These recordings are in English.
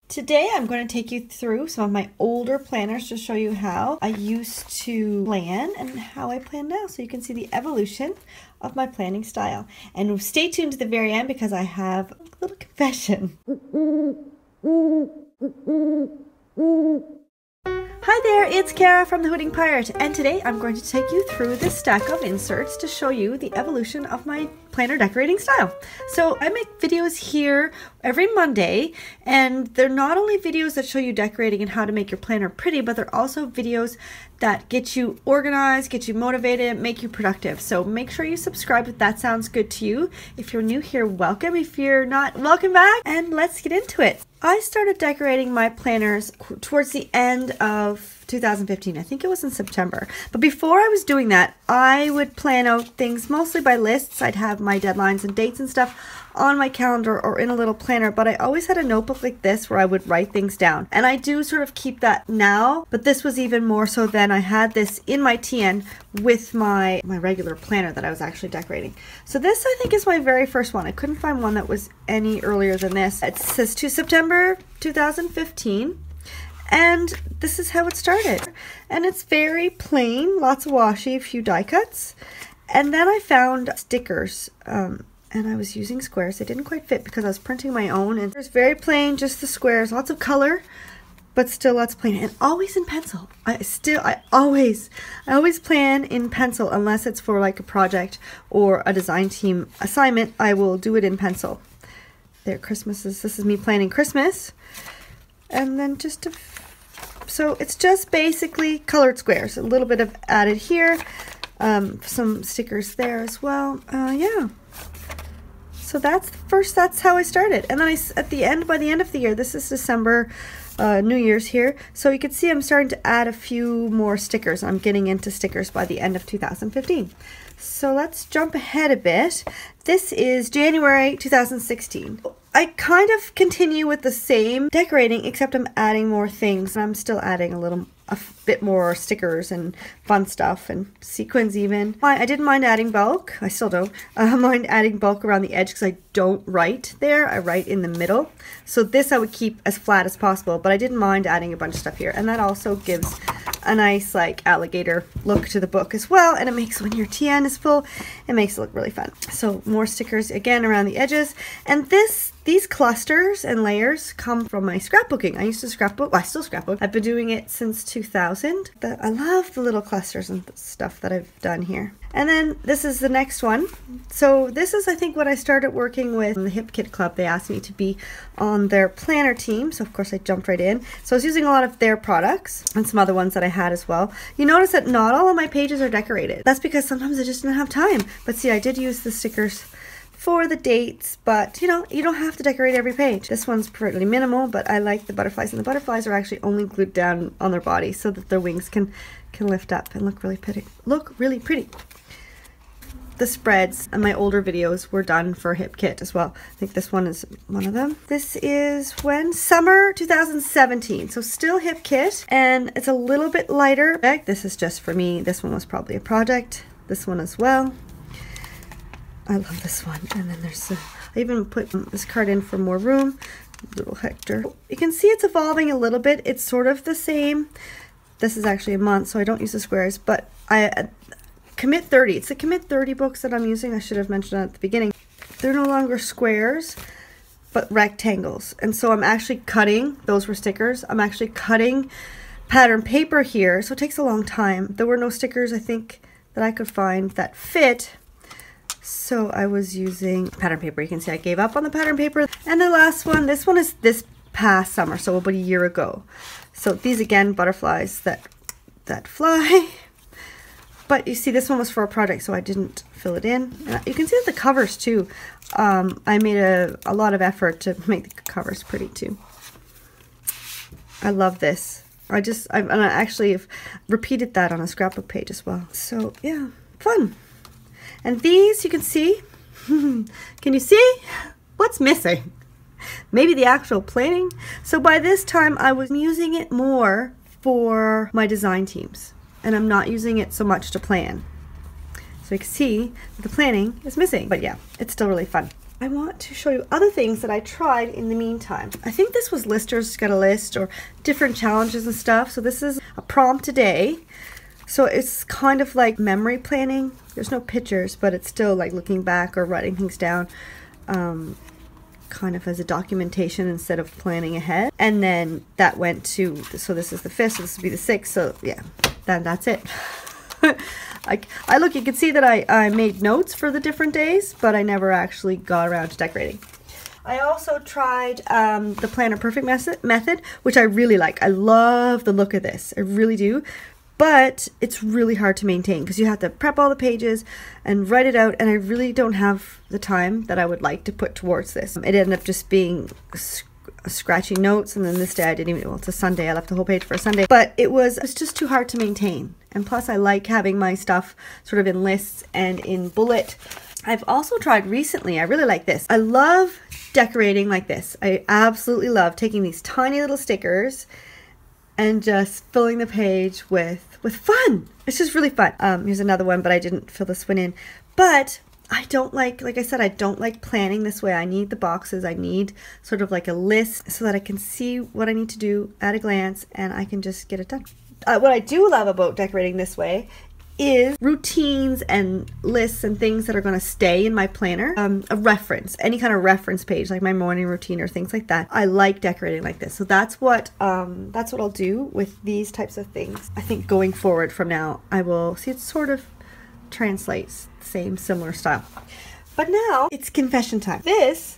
Today I'm going to take you through some of my older planners to show you how I used to plan and how I plan now, so you can see the evolution of my planning style. And stay tuned to the very end because I have a little confession. Hi there, it's Kara from the Hooting Pirate, and today I'm going to take you through this stack of inserts to show you the evolution of my planner decorating style. So I make videos here every Monday, and they're not only videos that show you decorating and how to make your planner pretty, but they're also videos that get you organized, get you motivated, make you productive. So make sure you subscribe if that sounds good to you. If you're new here, welcome. If you're not, welcome back, and let's get into it. I started decorating my planners towards the end of 2015. I think it was in September. But before I was doing that, I would plan out things mostly by lists. I'd have my deadlines and dates and stuff on my calendar or in a little planner, but I always had a notebook like this where I would write things down. And I do sort of keep that now, but this was even more so then. I had this in my TN with my regular planner that I was actually decorating. So this I think is my very first one. I couldn't find one that was any earlier than this. It says to September 2015. And this is how it started. And it's very plain, lots of washi, a few die cuts. And then I found stickers, and I was using squares. They didn't quite fit because I was printing my own. And it's very plain, just the squares, lots of color, but still lots of plain. And always in pencil. I always plan in pencil unless it's for like a project or a design team assignment. I will do it in pencil. There, this is me planning Christmas. And then so it's just basically colored squares. A little bit of added here, some stickers there as well. Yeah. So that's how I started. And then by the end of the year, this is December, New Year's here. So you can see I'm starting to add a few more stickers. I'm getting into stickers by the end of 2015. So let's jump ahead a bit. This is January 2016. I kind of continue with the same decorating, except I'm adding more things. I'm still adding a bit more stickers and fun stuff and sequins even. I didn't mind adding bulk. I still don't mind adding bulk around the edge because I don't write there. I write in the middle. So this I would keep as flat as possible, but I didn't mind adding a bunch of stuff here. And that also gives a nice like alligator look to the book as well. And it makes, when your TN is full, it makes it look really fun. So more stickers again around the edges. And these clusters and layers come from my scrapbooking. I used to scrapbook. Well, I still scrapbook. I've been doing it since 2000. I love the little clusters and stuff that I've done here. And then this is the next one. So this is, I think, when I started working with the Hip Kit Club. They asked me to be on their planner team. So of course I jumped right in. So I was using a lot of their products and some other ones that I had as well. You notice that not all of my pages are decorated. That's because sometimes I just didn't have time. But see, I did use the stickers for the dates, but you know, you don't have to decorate every page. This one's pretty minimal, but I like the butterflies, and the butterflies are actually only glued down on their body so that their wings can lift up and look really pretty. The spreads and my older videos were done for Hip Kit as well. I think this one is one of them. This is when? Summer 2017. So still Hip Kit, and it's a little bit lighter. This is just for me. This one was probably a project. This one as well. I love this one. And then there's I even put this card in for more room. Little Hector. You can see it's evolving a little bit. It's sort of the same. This is actually a month, so I don't use the squares, but Commit 30. It's the Commit 30 books that I'm using. I should have mentioned that at the beginning. They're no longer squares, but rectangles. And so I'm actually cutting, those were stickers, I'm actually cutting pattern paper here, so it takes a long time. There were no stickers, I think, that I could find that fit. So I was using pattern paper. You can see I gave up on the pattern paper. And the last one, this one is this past summer, so about a year ago. So these again, butterflies that fly. But you see, this one was for a project, so I didn't fill it in. You can see that the covers too. I made a lot of effort to make the covers pretty too. I love this. I actually have repeated that on a scrapbook page as well. So yeah, fun. And these, you can see, can you see what's missing? Maybe the actual planning. So by this time I was using it more for my design teams, and I'm not using it so much to plan. So you can see the planning is missing, but yeah, it's still really fun. I want to show you other things that I tried in the meantime. I think this was Listers Got a List or different challenges and stuff. So this is a prompt a day. So it's kind of like memory planning. There's no pictures, but it's still like looking back or writing things down kind of as a documentation instead of planning ahead. And then that went to, so this is the 5th, so this would be the 6th. So yeah, then that's it. I look, you can see that I made notes for the different days, but I never actually got around to decorating. I also tried the Planner Perfect method, which I really like. I love the look of this. I really do. But it's really hard to maintain because you have to prep all the pages and write it out, and I really don't have the time that I would like to put towards this. It ended up just being scratchy notes, and then this day I didn't even, well, it's a Sunday, I left the whole page for a Sunday, but it's just too hard to maintain. And plus I like having my stuff sort of in lists and in bullet. I've also tried recently, I really like this. I love decorating like this. I absolutely love taking these tiny little stickers and just filling the page with fun. It's just really fun. Here's another one, but I didn't fill this one in. But I don't like I said, I don't like planning this way. I need the boxes. I need sort of like a list so that I can see what I need to do at a glance and I can just get it done. What I do love about decorating this way is routines and lists and things that are going to stay in my planner. A reference, any kind of reference page, like my morning routine or things like that. I like decorating like this. So that's what I'll do with these types of things. I think going forward from now, I will see it sort of translates similar style. But now it's confession time. This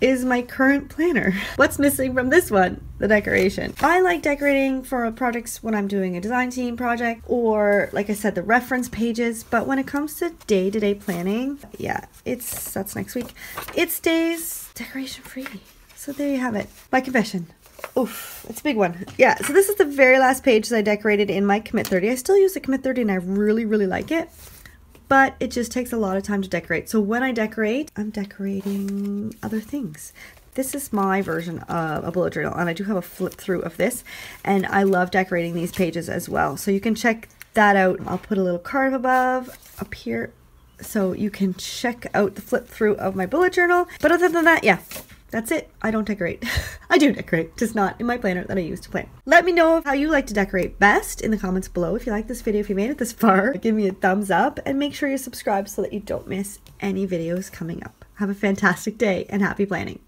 is my current planner. What's missing from this one? The decoration. I like decorating for projects when I'm doing a design team project, or like I said, the reference pages. But when it comes to day-to-day planning, yeah, that's next week. It stays decoration free. So there you have it. My confession. Oof, it's a big one. Yeah, so this is the very last page that I decorated in my Commit 30. I still use the Commit 30 and I really, really like it. But it just takes a lot of time to decorate. So when I decorate, I'm decorating other things. This is my version of a bullet journal, and I do have a flip through of this, and I love decorating these pages as well. So you can check that out. I'll put a little card above up here so you can check out the flip through of my bullet journal. But other than that, yeah, that's it. I don't decorate. I do decorate, just not in my planner that I use to plan. Let me know how you like to decorate best in the comments below. If you like this video, if you made it this far, give me a thumbs up and make sure you subscribe so that you don't miss any videos coming up. Have a fantastic day and happy planning.